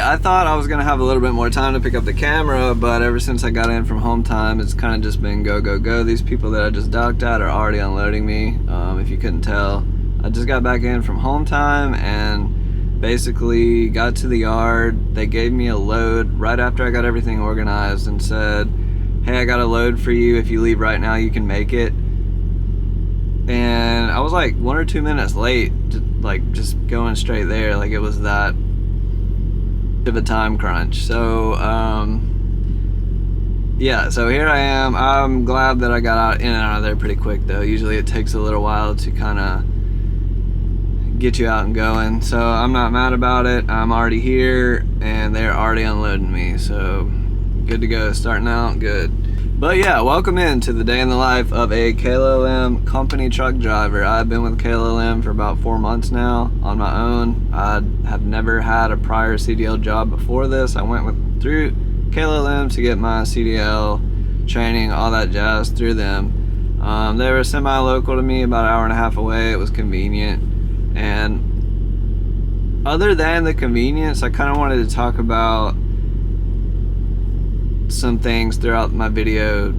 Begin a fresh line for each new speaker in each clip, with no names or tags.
I thought I was gonna have a little bit more time to pick up the camera, but ever since I got in from home time, it's kind of just been go, go, go. These people that I just docked at are already unloading me. If you couldn't tell, I just got back in from home time and basically got to the yard. They gave me a load right after I got everything organized and said, hey, I got a load for you. If you leave right now, you can make it. And I was like 1 or 2 minutes late, just going straight there. Like, it was that of a time crunch. So yeah, so here I am. I'm glad that I got out in and out of there pretty quick though. Usually it takes a little while to kind of get you out and going, so I'm not mad about it. I'm already here and they're already unloading me, so good to go. Starting out good. But yeah, welcome into the day in the life of a KLLM company truck driver. I've been with KLLM for about 4 months now on my own. I have never had a prior CDL job before this. I went through KLLM to get my CDL training, all that jazz through them. They were semi-local to me, about an hour and a half away. It was convenient. And other than the convenience, I kind of wanted to talk about some things throughout my video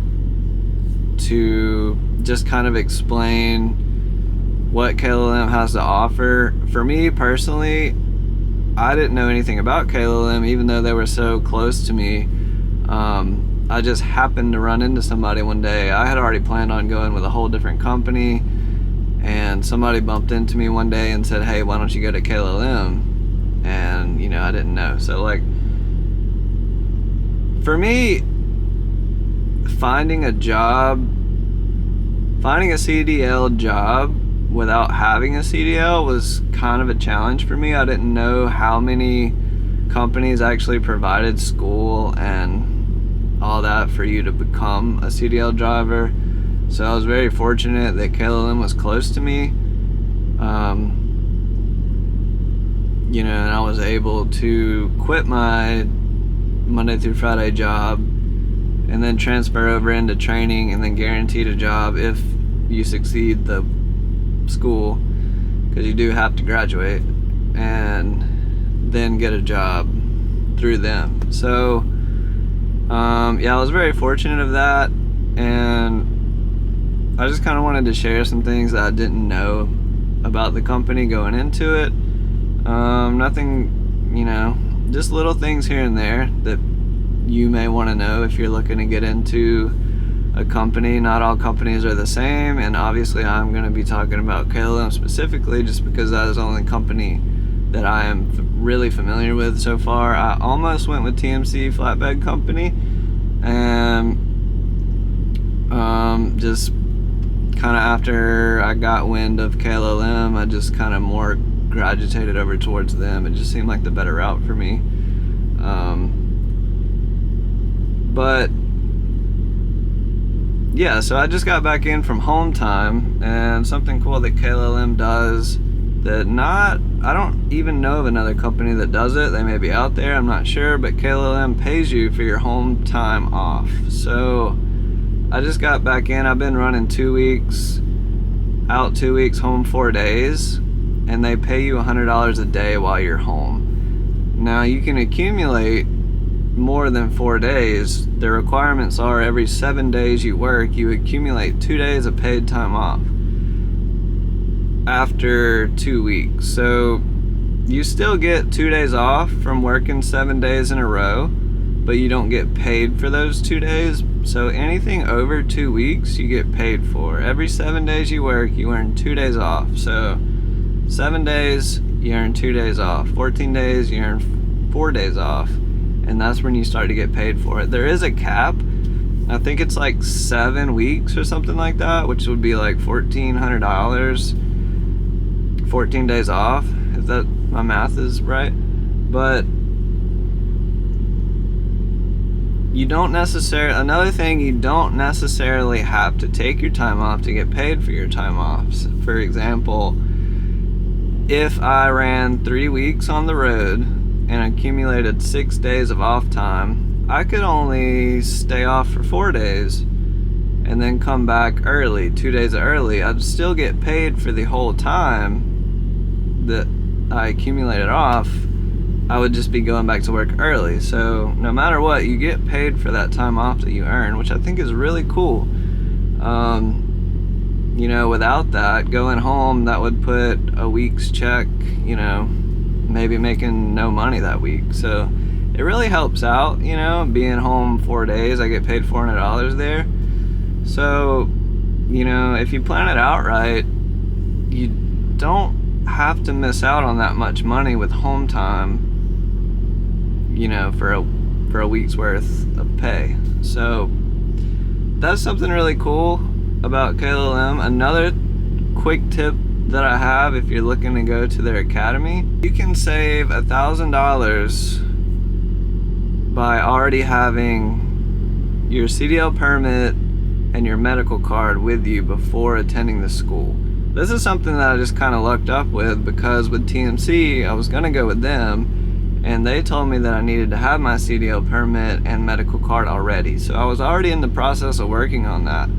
to just kind of explain what KLLM has to offer. For me personally, I didn't know anything about KLLM, even though they were so close to me. I just happened to run into somebody one day. I had already planned on going with a whole different company, and somebody bumped into me one day and said, hey, why don't you go to KLLM? And you know, I didn't know. So like, for me, finding a CDL job without having a CDL was kind of a challenge for me. I didn't know how many companies actually provided school and all that for you to become a CDL driver. So I was very fortunate that KLLM was close to me. You know, and I was able to quit my Monday through Friday job and then transfer over into training and then guaranteed a job if you succeed the school, because you do have to graduate, and then get a job through them. So yeah, I was very fortunate of that, and I just kind of wanted to share some things that I didn't know about the company going into it. Nothing, you know, just little things here and there that you may want to know if you're looking to get into a company. Not all companies are the same, and obviously I'm going to be talking about KLLM specifically just because that is the only company that I am really familiar with so far. I almost went with TMC Flatbed Company, and just kind of after I got wind of KLLM, I just kind of more gravitated over towards them. It just seemed like the better route for me. But yeah, so I just got back in from home time, and something cool that KLLM does that I don't even know of another company that does it. They may be out there, I'm not sure, but KLLM pays you for your home time off. So I just got back in. I've been running 2 weeks, out 2 weeks, home 4 days, and they pay you $100 a day while you're home. Now you can accumulate more than 4 days. The requirements are every 7 days you work, you accumulate 2 days of paid time off after 2 weeks. So you still get 2 days off from working 7 days in a row, but you don't get paid for those 2 days. So anything over 2 weeks you get paid for. Every 7 days you work, you earn 2 days off. So 7 days, you earn 2 days off. 14 days, you earn 4 days off. And that's when you start to get paid for it. There is a cap. I think it's like 7 weeks or something like that, which would be like $1,400, 14 days off, if that my math is right. But you don't necessarily, another thing, you don't necessarily have to take your time off to get paid for your time off. So for example, if I ran 3 weeks on the road and accumulated 6 days of off time, I could only stay off for 4 days and then come back early, 2 days early. I'd still get paid for the whole time that I accumulated off, I would just be going back to work early. So no matter what, you get paid for that time off that you earn, which I think is really cool. You know, without that, going home, that would put a week's check, you know, maybe making no money that week. So it really helps out, you know, being home 4 days. I get paid $400 there. So, you know, if you plan it out right, you don't have to miss out on that much money with home time, you know, for a week's worth of pay. So that's something really cool about KLLM. Another quick tip that I have, if you're looking to go to their academy, you can save $1,000 by already having your CDL permit and your medical card with you before attending the school. This is something that I just kind of lucked up with, because with TMC, I was gonna go with them, and they told me that I needed to have my CDL permit and medical card already. So I was already in the process of working on that.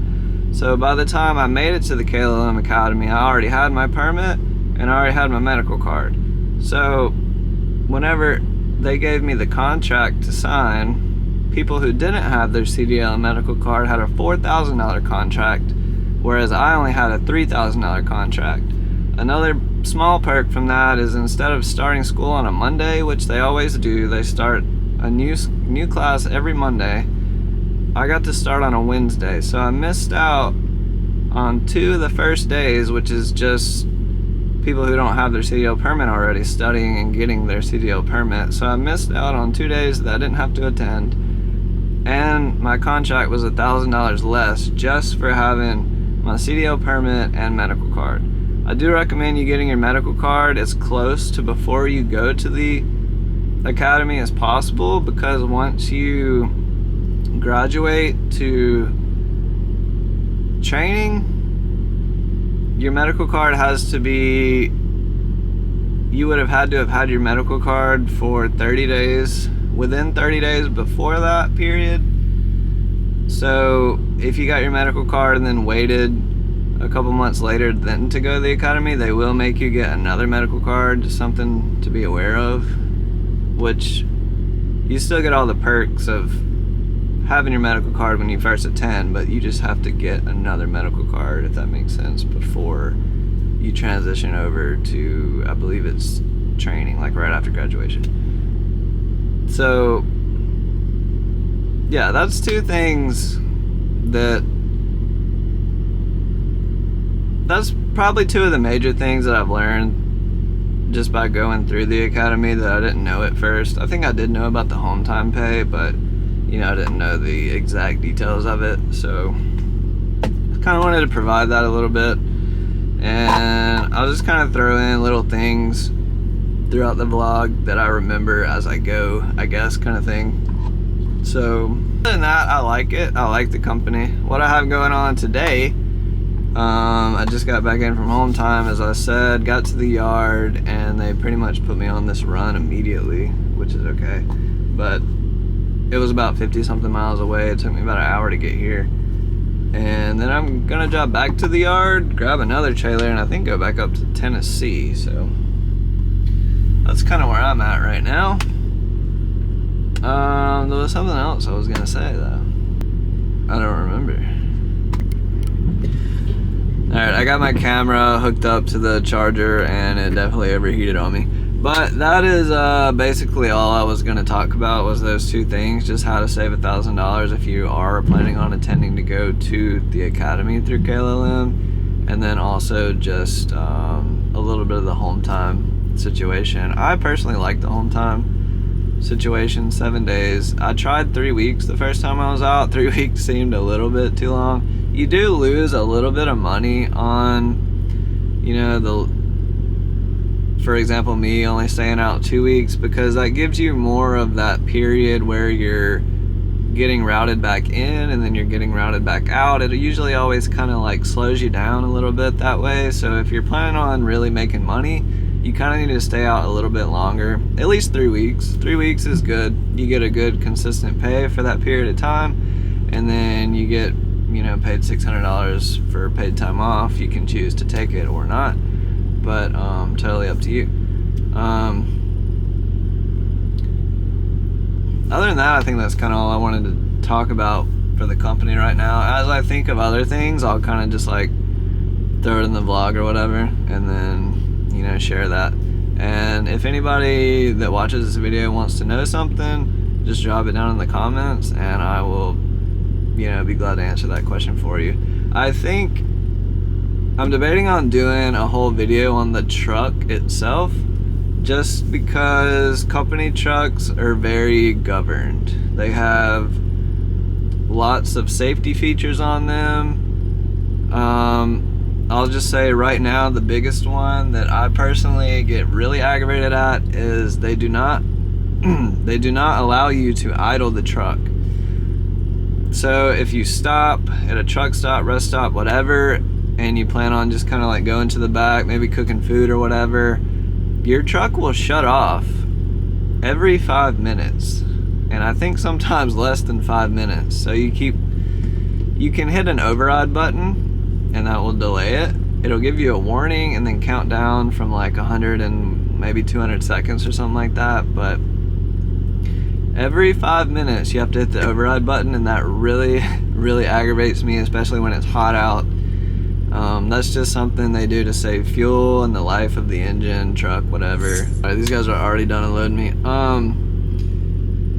So by the time I made it to the KLLM Academy, I already had my permit and I already had my medical card. So whenever they gave me the contract to sign, people who didn't have their CDL and medical card had a $4,000 contract, whereas I only had a $3,000 contract. Another small perk from that is, instead of starting school on a Monday, which they always do, they start a new class every Monday, I got to start on a Wednesday. So I missed out on 2 of the first days, which is just people who don't have their CDL permit already studying and getting their CDL permit. So I missed out on 2 days that I didn't have to attend, and my contract was $1,000 less just for having my CDL permit and medical card. I do recommend you getting your medical card as close to before you go to the academy as possible, because once you graduate to training, your medical card has to be, you would have had to have had your medical card for 30 days, within 30 days before that period. So if you got your medical card and then waited a couple months later then to go to the academy, they will make you get another medical card. Just something to be aware of, which you still get all the perks of having your medical card when you first attend, but you just have to get another medical card, if that makes sense, before you transition over to, I believe it's training, like right after graduation. So yeah, that's 2 things that's probably 2 of the major things that I've learned just by going through the academy that I didn't know at first. I think I did know about the home time pay, but you know, I didn't know the exact details of it. So I kind of wanted to provide that a little bit, and I'll just kind of throw in little things throughout the vlog that I remember as I go, I guess, kind of thing. So other than that, I like it. I like the company. What I have going on today, I just got back in from home time, as I said, got to the yard, and they pretty much put me on this run immediately, which is okay. But it was about 50 something miles away. It took me about an hour to get here. And then I'm gonna drive back to the yard, grab another trailer, and I think go back up to Tennessee. So that's kind of where I'm at right now. There was something else I was gonna say though. I don't remember. Alright, I got my camera hooked up to the charger and it definitely overheated on me. But that is basically all I was going to talk about, was those 2 things. Just how to save $1,000 if you are planning on intending to go to the academy through KLLM. And then also just a little bit of the home time situation. I personally like the home time situation, 7 days. I tried 3 weeks the first time I was out. 3 weeks seemed a little bit too long. You do lose a little bit of money on, you know, for example, me only staying out 2 weeks, because that gives you more of that period where you're getting routed back in and then you're getting routed back out. It usually always kind of like slows you down a little bit that way. So if you're planning on really making money, you kind of need to stay out a little bit longer, at least 3 weeks. 3 weeks is good. You get a good consistent pay for that period of time, and then you get, you know, paid $600 for paid time off. You can choose to take it or not, but totally up to you. other than that, I think that's kind of all I wanted to talk about for the company right now. As I think of other things, I'll kind of just like throw it in the vlog or whatever, and then, you know, share that. And if anybody that watches this video wants to know something, just drop it down in the comments, and I will, you know, be glad to answer that question for you. I think I'm debating on doing a whole video on the truck itself, just because company trucks are very governed. They have lots of safety features on them. I'll just say right now, the biggest one that I personally get really aggravated at is they do not they do not allow you to idle the truck. So if you stop at a truck stop, rest stop, whatever, and you plan on just kind of like going to the back, maybe cooking food or whatever, your truck will shut off every 5 minutes, and I think sometimes less than 5 minutes. So you can hit an override button, and that will delay it. It'll give you a warning and then count down from like 100 and maybe 200 seconds or something like that. But every 5 minutes you have to hit the override button, and that really, really aggravates me, especially when it's hot out. That's just something they do to save fuel and the life of the engine, truck, whatever. All right, these guys are already done unloading me.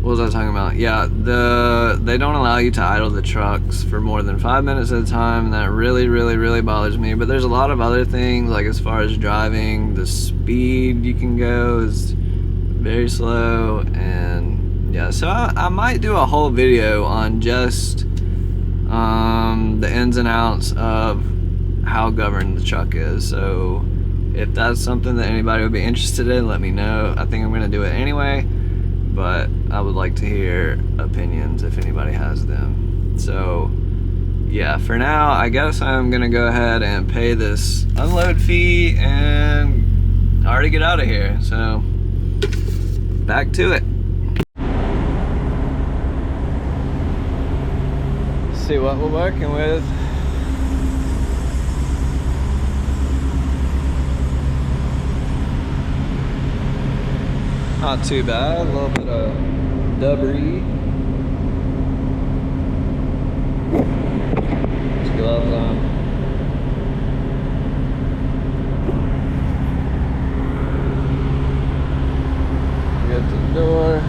What was I talking about? Yeah, they don't allow you to idle the trucks for more than 5 minutes at a time, and that really, really, really bothers me. But there's a lot of other things, like as far as driving, the speed you can go is very slow, and yeah, so I might do a whole video on just the ins and outs of how governed the truck is. So if that's something that anybody would be interested in, let me know. I think I'm gonna do it anyway, but I would like to hear opinions if anybody has them. So yeah, for now, I guess I'm gonna go ahead and pay this unload fee and already get out of here. So back to it. See what we're working with. Not too bad, a little bit of debris. Put gloves on. Get to the door.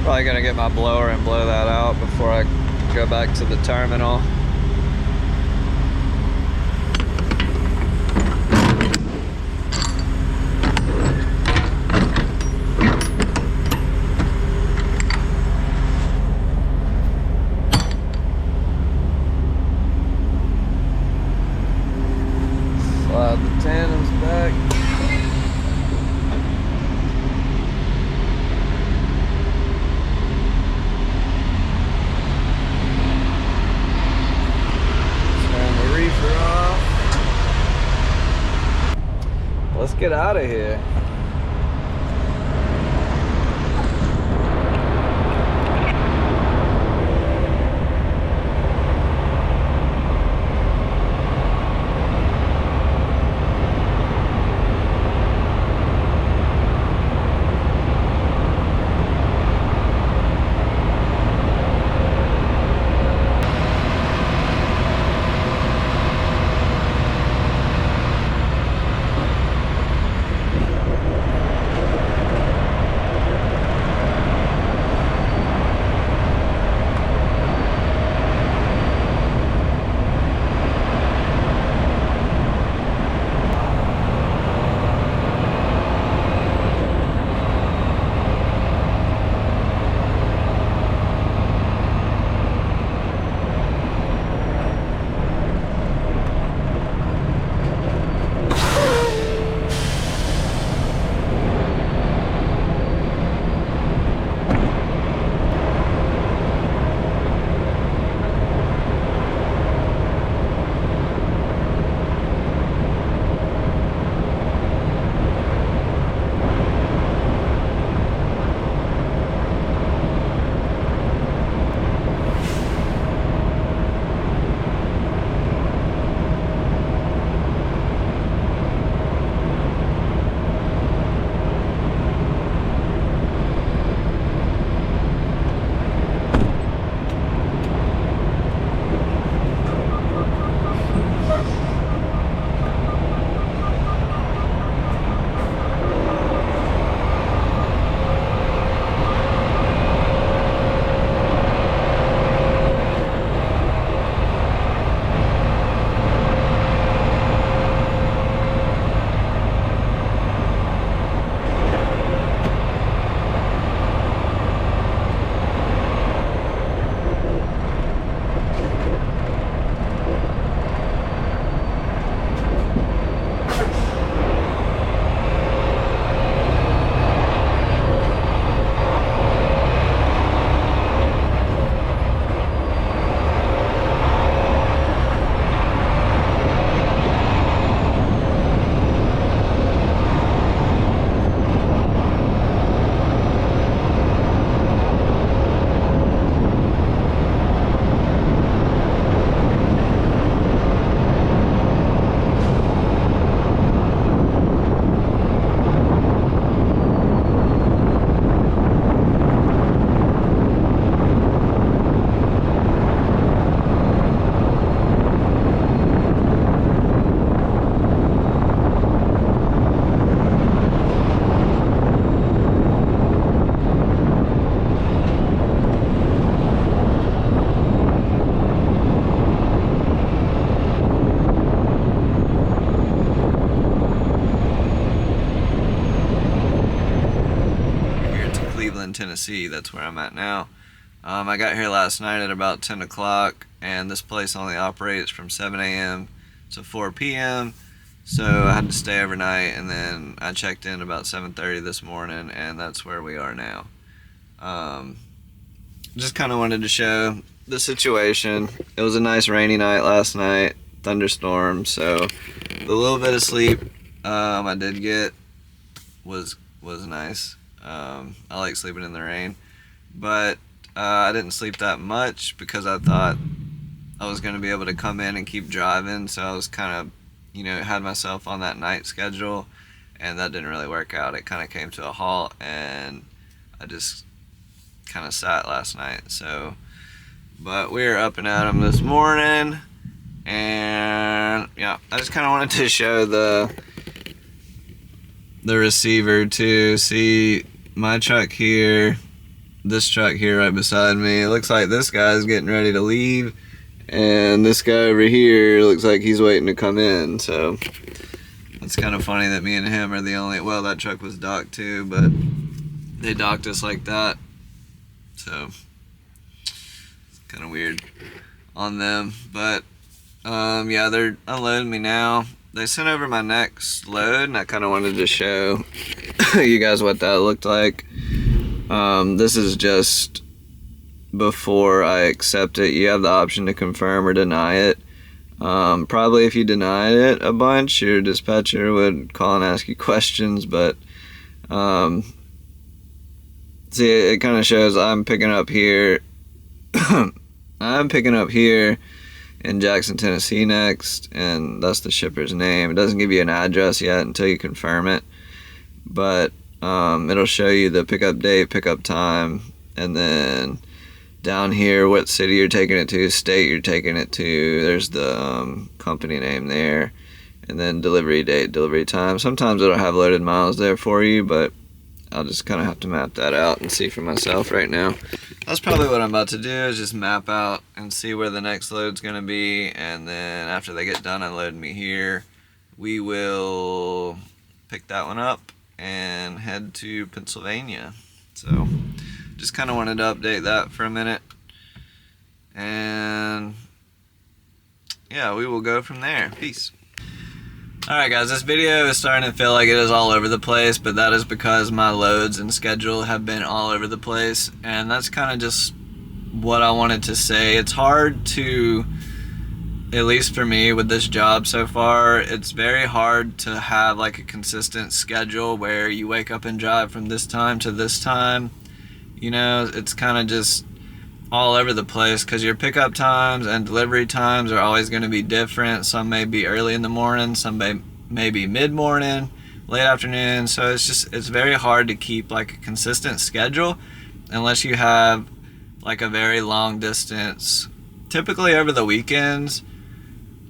Probably gonna get my blower and blow that out before I go back to the terminal. Slide the tandems back. Let's get out of here. in Tennessee. That's where I'm at now. I got here last night at about 10 o'clock, and this place only operates from 7 a.m. to 4 p.m. So I had to stay overnight, and then I checked in about 7:30 this morning, and that's where we are now. Just kind of wanted to show the situation. It was a nice rainy night last night, thunderstorm, so the little bit of sleep I did get was nice. I like sleeping in the rain, but I didn't sleep that much because I thought I was going to be able to come in and keep driving, so I was kind of, had myself on that night schedule, and that didn't really work out. It kind of came to a halt, and I just kind of sat last night. So, but we're up and at 'em this morning, and yeah, I just kind of wanted to show the receiver too. See my truck here, this truck here right beside me. It looks like this guy's getting ready to leave, and this guy over here looks like he's waiting to come in. So it's kind of funny that me and him are the only, well, that truck was docked too, but they docked us like that. So it's kind of weird on them, but yeah, they're unloading me now. They sent over my next load, and I kind of wanted to show you guys what that looked like. This is just before I accept it. You have the option to confirm or deny it. Probably if you denied it a bunch, your dispatcher would call and ask you questions, but see, it kind of shows I'm picking up here. I'm picking up here in Jackson, Tennessee next, and that's the shipper's name. It doesn't give you an address yet until you confirm it, but it'll show you the pickup date, pickup time, and then down here what city you're taking it to, state you're taking it to. There's the company name there, and then delivery date, delivery time. Sometimes it'll have loaded miles there for you, but I'll just kind of have to map that out and see for myself right now. That's probably what I'm about to do, is just map out and see where the next load's going to be, and then after they get done unloading me here, we will pick that one up and head to Pennsylvania. So just kind of wanted to update that for a minute, and yeah, we will go from there. Peace. Alright guys, this video is starting to feel like it is all over the place, but that is because my loads and schedule have been all over the place, and that's kind of just what I wanted to say. It's hard to, at least for me with this job so far, it's very hard to have like a consistent schedule where you wake up and drive from this time to this time. It's kind of just all over the place because your pickup times and delivery times are always going to be different. Some may be early in the morning, some may be mid-morning, late afternoon. So it's very hard to keep like a consistent schedule unless you have like a very long distance. Typically over the weekends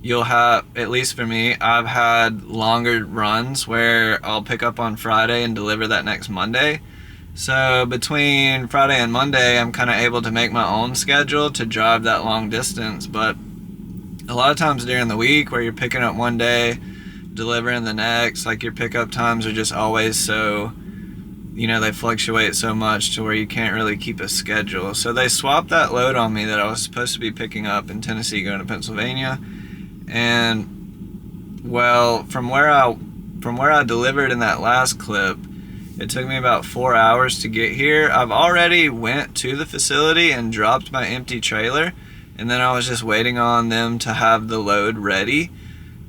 you'll have, at least for me, I've had longer runs where I'll pick up on Friday and deliver that next Monday. So between Friday and Monday, I'm kind of able to make my own schedule to drive that long distance. But a lot of times during the week where you're picking up one day, delivering the next, like your pickup times are just always so, they fluctuate so much to where you can't really keep a schedule. So they swapped that load on me that I was supposed to be picking up in Tennessee going to Pennsylvania. And well, from where I delivered in that last clip, it took me about 4 hours to get here. I've already went to the facility and dropped my empty trailer, and then I was just waiting on them to have the load ready.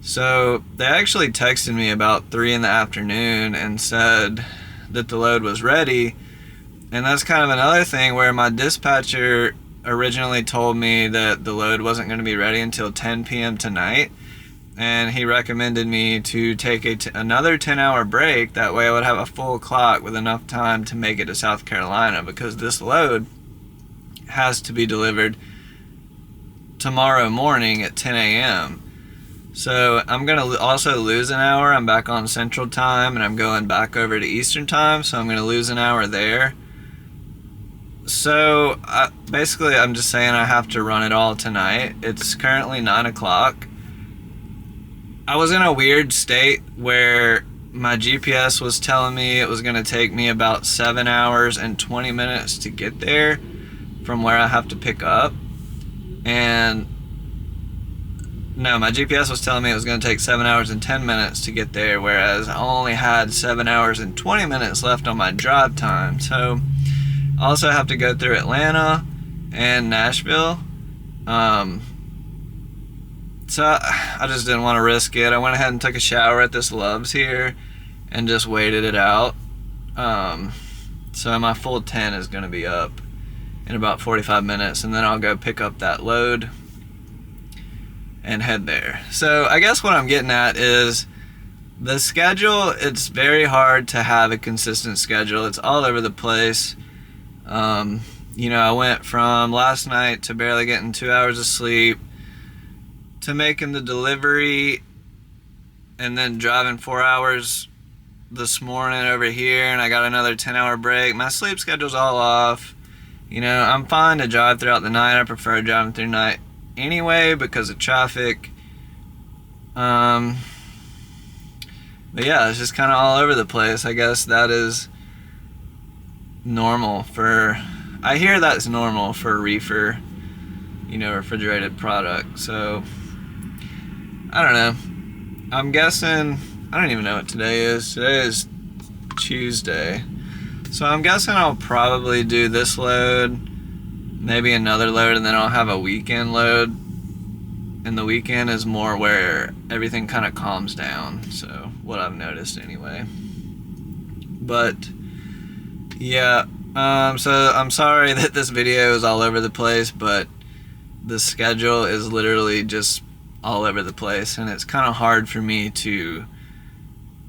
So they actually texted me about 3 in the afternoon and said that the load was ready. And that's kind of another thing where my dispatcher originally told me that the load wasn't going to be ready until 10 p.m. tonight. And he recommended me to take another 10-hour break. That way I would have a full clock with enough time to make it to South Carolina, because this load has to be delivered tomorrow morning at 10 a.m. So I'm going to also lose an hour. I'm back on Central Time, and I'm going back over to Eastern Time, so I'm going to lose an hour there. So basically I'm just saying I have to run it all tonight. It's currently 9 o'clock. I was in a weird state where my GPS was telling me it was going to take me about 7 hours and 20 minutes to get there from where I have to pick up. And no, my GPS was telling me it was going to take 7 hours and 10 minutes to get there, whereas I only had 7 hours and 20 minutes left on my drive time. So I also have to go through Atlanta and Nashville. So I just didn't want to risk it. I went ahead and took a shower at this Love's here and just waited it out. So my full 10 is going to be up in about 45 minutes, and then I'll go pick up that load and head there. So I guess what I'm getting at is the schedule. It's very hard to have a consistent schedule. It's all over the place. You know, I went from last night to barely getting 2 hours of sleep to making the delivery and then driving 4 hours this morning over here, and I got another 10-hour break. My sleep schedule's all off. You know, I'm fine to drive throughout the night. I prefer driving through night anyway because of traffic. But yeah, it's just kind of all over the place. I guess that is normal for, I hear that's normal for reefer, you know, refrigerated product. So I don't know. I'm guessing, I don't even know what today is. Today is Tuesday. So I'm guessing I'll probably do this load, maybe another load, and then I'll have a weekend load. And the weekend is more where everything kind of calms down. So what I've noticed anyway. But yeah, so I'm sorry that this video is all over the place, but the schedule is literally just all over the place, and it's kind of hard for me to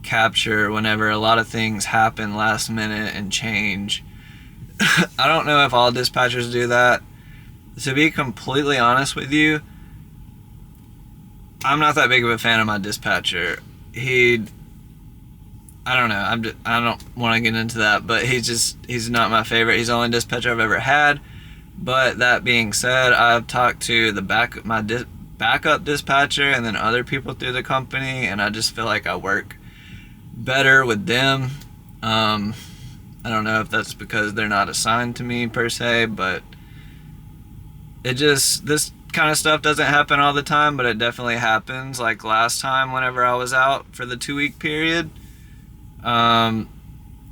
capture whenever a lot of things happen last minute and change. I don't know if all dispatchers do that. To be completely honest with you, I'm not that big of a fan of my dispatcher. I don't know, I don't want to get into that, but he's not my favorite. He's the only dispatcher I've ever had. But that being said, I've talked to the backup dispatcher and then other people through the company, and I just feel like I work better with them. I don't know if that's because they're not assigned to me per se, but this kind of stuff doesn't happen all the time, but it definitely happens. Like last time whenever I was out for the 2-week period, I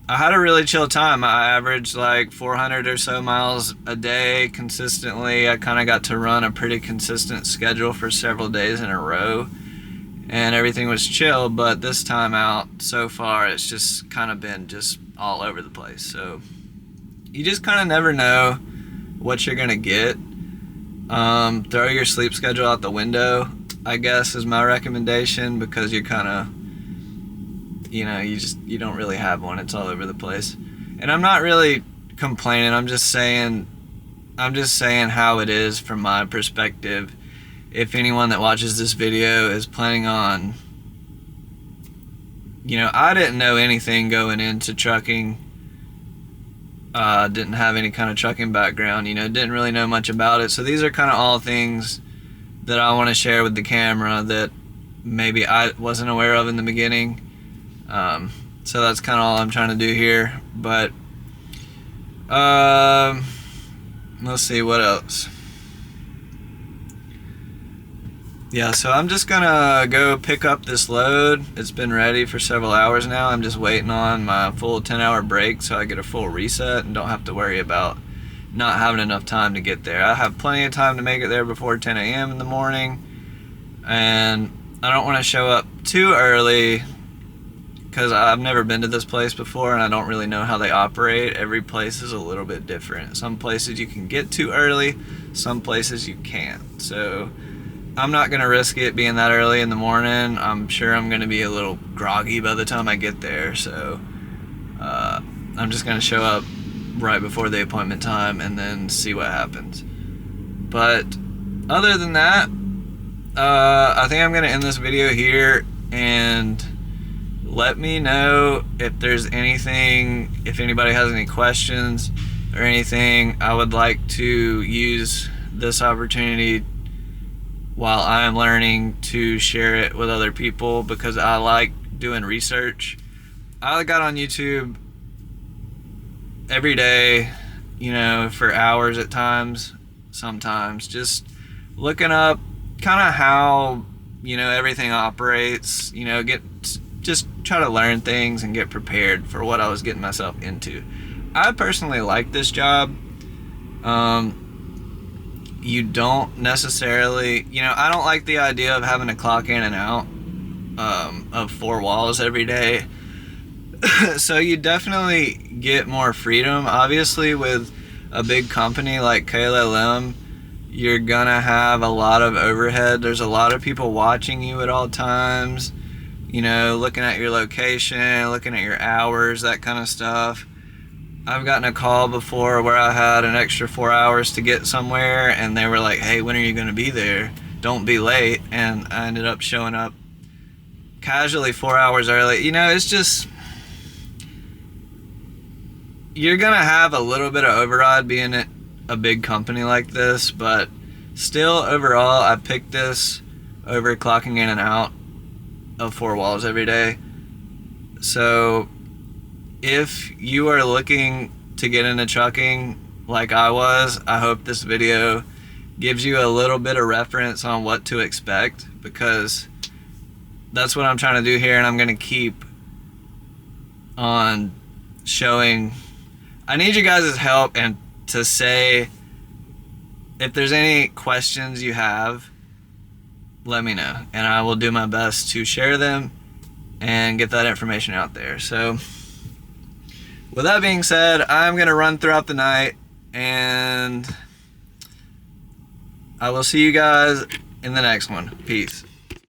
had a really chill time. I averaged like 400 or so miles a day consistently. I kind of got to run a pretty consistent schedule for several days in a row, and everything was chill. But this time out so far, it's just kind of been just all over the place. So you just kind of never know what you're gonna get. Throw your sleep schedule out the window, I guess, is my recommendation, because you're kind of, you know, you don't really have one. It's all over the place. And I'm not really complaining. I'm just saying how it is from my perspective. If anyone that watches this video is planning on, you know, I didn't know anything going into trucking. Didn't have any kind of trucking background, you know, didn't really know much about it. So these are kind of all things that I want to share with the camera that maybe I wasn't aware of in the beginning. So that's kind of all I'm trying to do here. But let's see what else. Yeah, so I'm just gonna go pick up this load. It's been ready for several hours now. I'm just waiting on my full 10-hour break so I get a full reset and don't have to worry about not having enough time to get there. I have plenty of time to make it there before 10 a.m. in the morning, and I don't want to show up too early because I've never been to this place before and I don't really know how they operate. Every place is a little bit different. Some places you can get to early, some places you can't. So I'm not gonna risk it being that early in the morning. I'm sure I'm gonna be a little groggy by the time I get there, so I'm just gonna show up right before the appointment time and then see what happens. But other than that, I think I'm gonna end this video here, and let me know if there's anything, if anybody has any questions or anything. I would like to use this opportunity while I'm learning to share it with other people, because I like doing research I got on YouTube every day, you know, for hours at times, sometimes, just looking up kind of how, you know, everything operates, you know, just try to learn things and get prepared for what I was getting myself into. I personally like this job. You don't necessarily, you know, I don't like the idea of having to clock in and out of four walls every day. So you definitely get more freedom. Obviously, with a big company like KLLM, you're gonna have a lot of overhead. There's a lot of people watching you at all times, you know, looking at your location, looking at your hours, that kind of stuff. I've gotten a call before where I had an extra 4 hours to get somewhere, and they were like, hey, when are you gonna be there? Don't be late. And I ended up showing up casually 4 hours early. You know, it's just, you're gonna have a little bit of override being at a big company like this, but still, overall, I picked this over clocking in and out of four walls every day. So if you are looking to get into trucking like I was, I hope this video gives you a little bit of reference on what to expect, because that's what I'm trying to do here, and I'm gonna keep on showing. I need you guys' help, and to say, if there's any questions you have, let me know, and I will do my best to share them and get that information out there. So with that being said, I'm gonna run throughout the night, and I will see you guys in the next one. Peace.